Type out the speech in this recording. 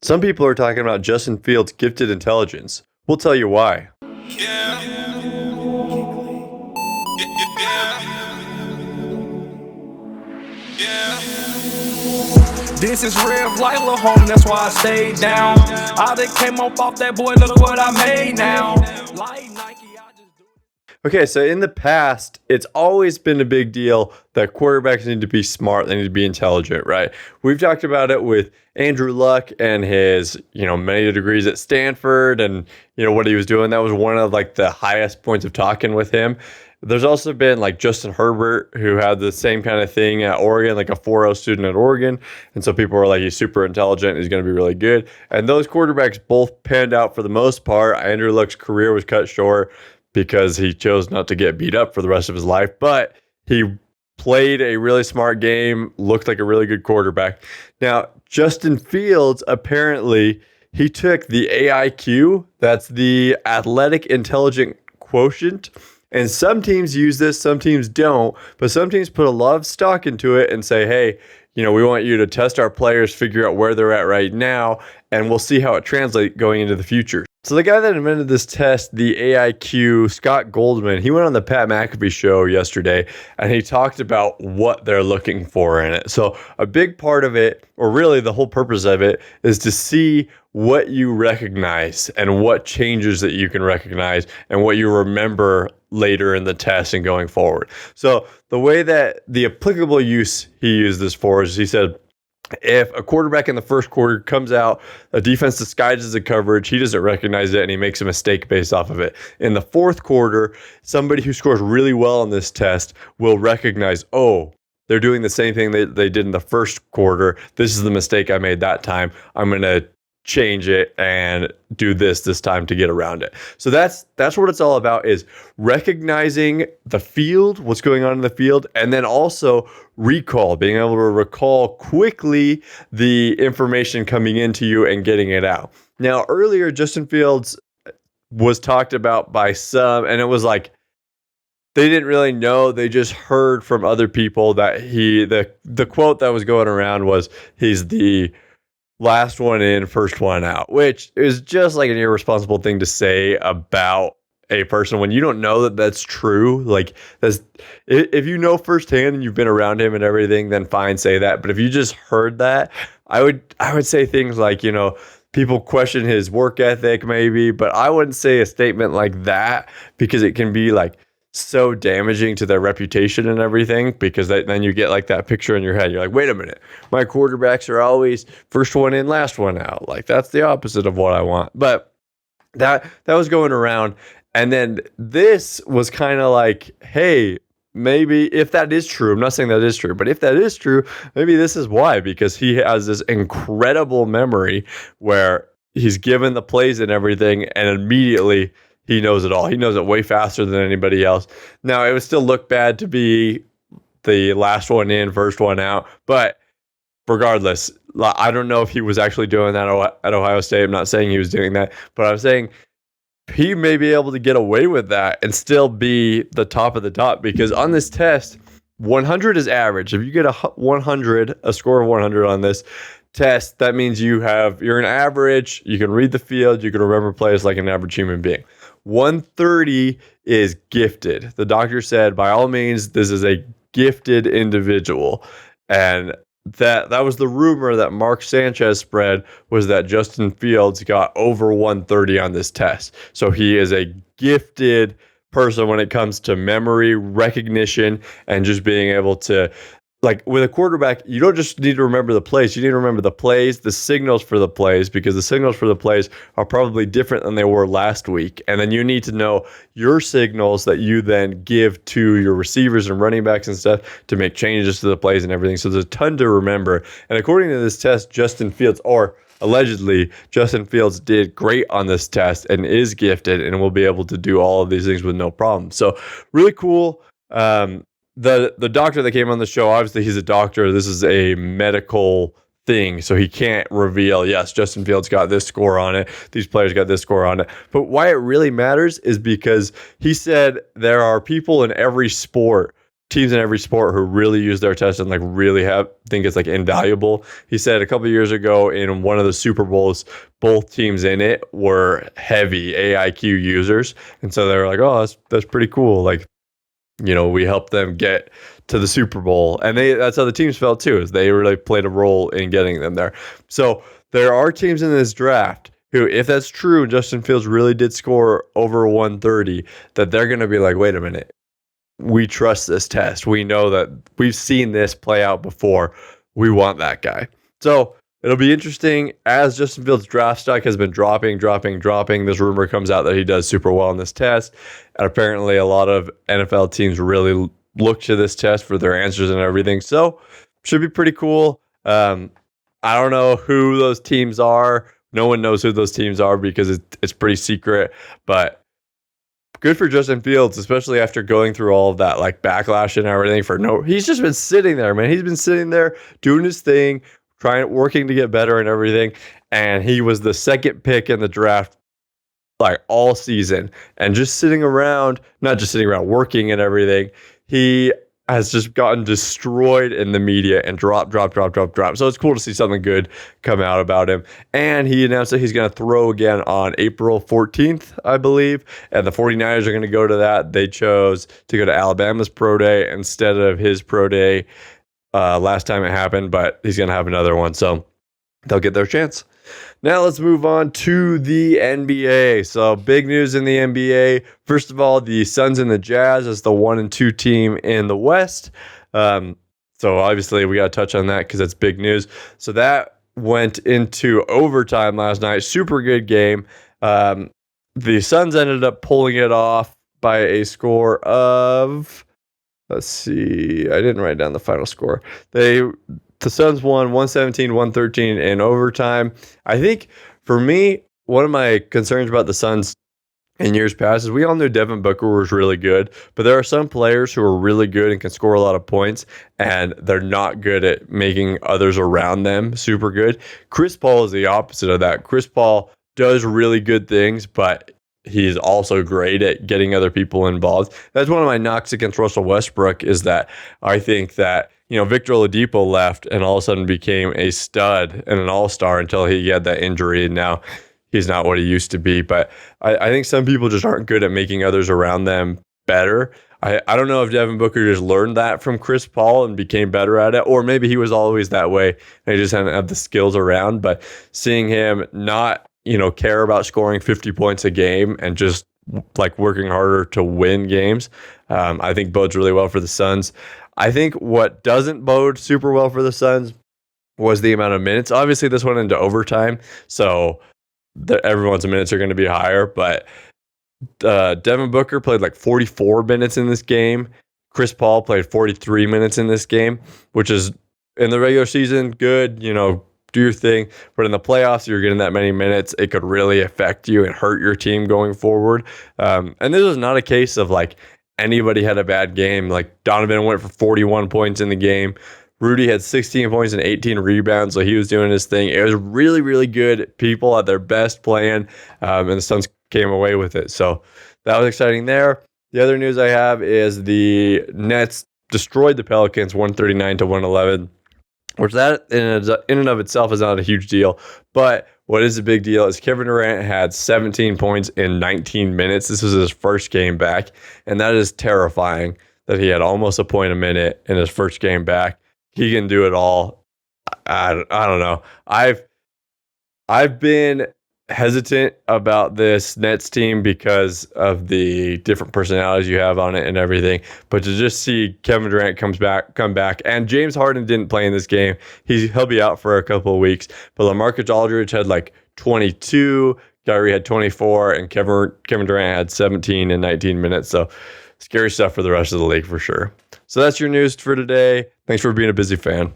Some people are talking about Justin Fields' gifted intelligence. We'll tell you why. This is real life, little homie, that's why I stayed down. I done came up off that boy, look what I made now. Like Nike, I just do it. Okay, so in the past, it's always been a big deal that quarterbacks need to be smart, they need to be intelligent, right? We've talked about it with Andrew Luck and his, many degrees at Stanford and, what he was doing. That was one of like the highest points of talking with him. There's also been like Justin Herbert, who had the same kind of thing at Oregon, like a 4.0 student at Oregon. And so people were like, he's super intelligent, he's going to be really good. And those quarterbacks both panned out for the most part. Andrew Luck's career was cut short because he chose not to get beat up for the rest of his life. But he played a really smart game, looked like a really good quarterback. Now, Justin Fields, apparently, he took the AIQ, that's the athletic intelligent quotient. And some teams use this, some teams don't, but some teams put a lot of stock into it and say, hey, we want you to test our players, figure out where they're at right now, and we'll see how it translates going into the future. So the guy that invented this test, the AIQ, Scott Goldman, he went on the Pat McAfee show yesterday, and he talked about what they're looking for in it. So a big part of it, or really the whole purpose of it, is to see what you recognize and what changes that you can recognize and what you remember later in the test and going forward. So the way that the applicable use he used this for is he said, if a quarterback in the first quarter comes out, a defense disguises the coverage, he doesn't recognize it, and he makes a mistake based off of it. In the fourth quarter, somebody who scores really well on this test will recognize, oh, they're doing the same thing they did in the first quarter. This is the mistake I made that time. I'm going to change it and do this time to get around it. So that's what it's all about, is recognizing the field, what's going on in the field, and then also recall, being able to recall quickly the information coming into you and getting it out. Now, earlier, Justin Fields was talked about by some, and it was like they didn't really know. They just heard from other people that the quote that was going around was, he's the last one in, first one out, which is just like an irresponsible thing to say about a person when you don't know that that's true. Like, that's, if you know firsthand and you've been around him and everything, then fine, say that. But if you just heard that, I would say things like, people question his work ethic maybe, but I wouldn't say a statement like that, because it can be like so damaging to their reputation and everything, because then you get like that picture in your head. You're like, wait a minute, my quarterbacks are always first one in, last one out. Like, that's the opposite of what I want. But that was going around. And then this was kind of like, hey, maybe if that is true, I'm not saying that is true, but if that is true, maybe this is why, because he has this incredible memory where he's given the plays and everything, and immediately he knows it all. He knows it way faster than anybody else. Now, it would still look bad to be the last one in, first one out. But regardless, I don't know if he was actually doing that at Ohio State. I'm not saying he was doing that. But I'm saying he may be able to get away with that and still be the top of the top. Because on this test, 100 is average. If you get a score of 100 on this test, that means you're an average. You can read the field. You can remember plays like an average human being. 130 is gifted. The doctor said, by all means, this is a gifted individual. And that was the rumor that Mark Sanchez spread, was that Justin Fields got over 130 on this test. So he is a gifted person when it comes to memory, recognition, and just being able to, like with a quarterback, you don't just need to remember the plays. You need to remember the plays, the signals for the plays, because the signals for the plays are probably different than they were last week. And then you need to know your signals that you then give to your receivers and running backs and stuff to make changes to the plays and everything. So there's a ton to remember. And according to this test, Justin Fields, or allegedly, Justin Fields did great on this test and is gifted and will be able to do all of these things with no problem. So really cool. The doctor that came on the show, obviously he's a doctor. This is a medical thing, so he can't reveal, yes, Justin Fields got this score on it, these players got this score on it. But why it really matters is because he said there are people in every sport teams in every sport who really use their test and like really think it's like invaluable. He said a couple of years ago in one of the Super Bowls, both teams in it were heavy AIQ users, and so they were like, "Oh, that's pretty cool." Like, we helped them get to the Super Bowl, and that's how the teams felt too, is they really played a role in getting them there. So there are teams in this draft who, if that's true, Justin Fields really did score over 130, that they're going to be like, wait a minute, we trust this test. We know that we've seen this play out before. We want that guy. So it'll be interesting as Justin Fields' draft stock has been dropping. This rumor comes out that he does super well in this test. And apparently a lot of NFL teams really look to this test for their answers and everything. So should be pretty cool. I don't know who those teams are. No one knows who those teams are because it's pretty secret. But good for Justin Fields, especially after going through all of that like backlash and everything he's just been sitting there, man. He's been sitting there doing his thing, working to get better and everything. And he was the second pick in the draft like all season, and just sitting around, not just sitting around working and everything. He has just gotten destroyed in the media and drop. So it's cool to see something good come out about him. And he announced that he's going to throw again on April 14th, I believe. And the 49ers are going to go to that. They chose to go to Alabama's pro day instead of his pro day last time it happened, but he's going to have another one. So they'll get their chance. Now let's move on to the NBA. So big news in the NBA. First of all, the Suns and the Jazz as the 1 and 2 team in the West. So obviously we got to touch on that because that's big news. So that went into overtime last night. Super good game. The Suns ended up pulling it off by a score of, let's see, I didn't write down the final score. The Suns won 117-113 in overtime. I think, for me, one of my concerns about the Suns in years past is we all knew Devin Booker was really good, but there are some players who are really good and can score a lot of points, and they're not good at making others around them super good. Chris Paul is the opposite of that. Chris Paul does really good things, but he's also great at getting other people involved. That's one of my knocks against Russell Westbrook, is that I think that Victor Oladipo left and all of a sudden became a stud and an all-star until he had that injury, and now he's not what he used to be. But I think some people just aren't good at making others around them better. I don't know if Devin Booker just learned that from Chris Paul and became better at it, or maybe he was always that way and he just hadn't had the skills around. But seeing him not, care about scoring 50 points a game and just like working harder to win games, I think bodes really well for the Suns. I think what doesn't bode super well for the Suns was the amount of minutes. Obviously, this went into overtime, so everyone's minutes are going to be higher. But Devin Booker played like 44 minutes in this game. Chris Paul played 43 minutes in this game, which is, in the regular season, good, do your thing. But in the playoffs, you're getting that many minutes, it could really affect you and hurt your team going forward. And this was not a case of like anybody had a bad game. Like Donovan went for 41 points in the game. Rudy had 16 points and 18 rebounds, so he was doing his thing. It was really, really good. People at their best playing, and the Suns came away with it. So that was exciting there. The other news I have is the Nets destroyed the Pelicans 139-111, which that in and of itself is not a huge deal. But what is a big deal is Kevin Durant had 17 points in 19 minutes. This was his first game back, and that is terrifying that he had almost a point a minute in his first game back. He can do it all. I don't know. I've been hesitant about this Nets team because of the different personalities you have on it and everything. But to just see Kevin Durant come back, and James Harden didn't play in this game. He'll be out for a couple of weeks. But LaMarcus Aldridge had like 22, Kyrie had 24, and Kevin Durant had 17 in 19 minutes. So scary stuff for the rest of the league for sure. So that's your news for today. Thanks for being a busy fan.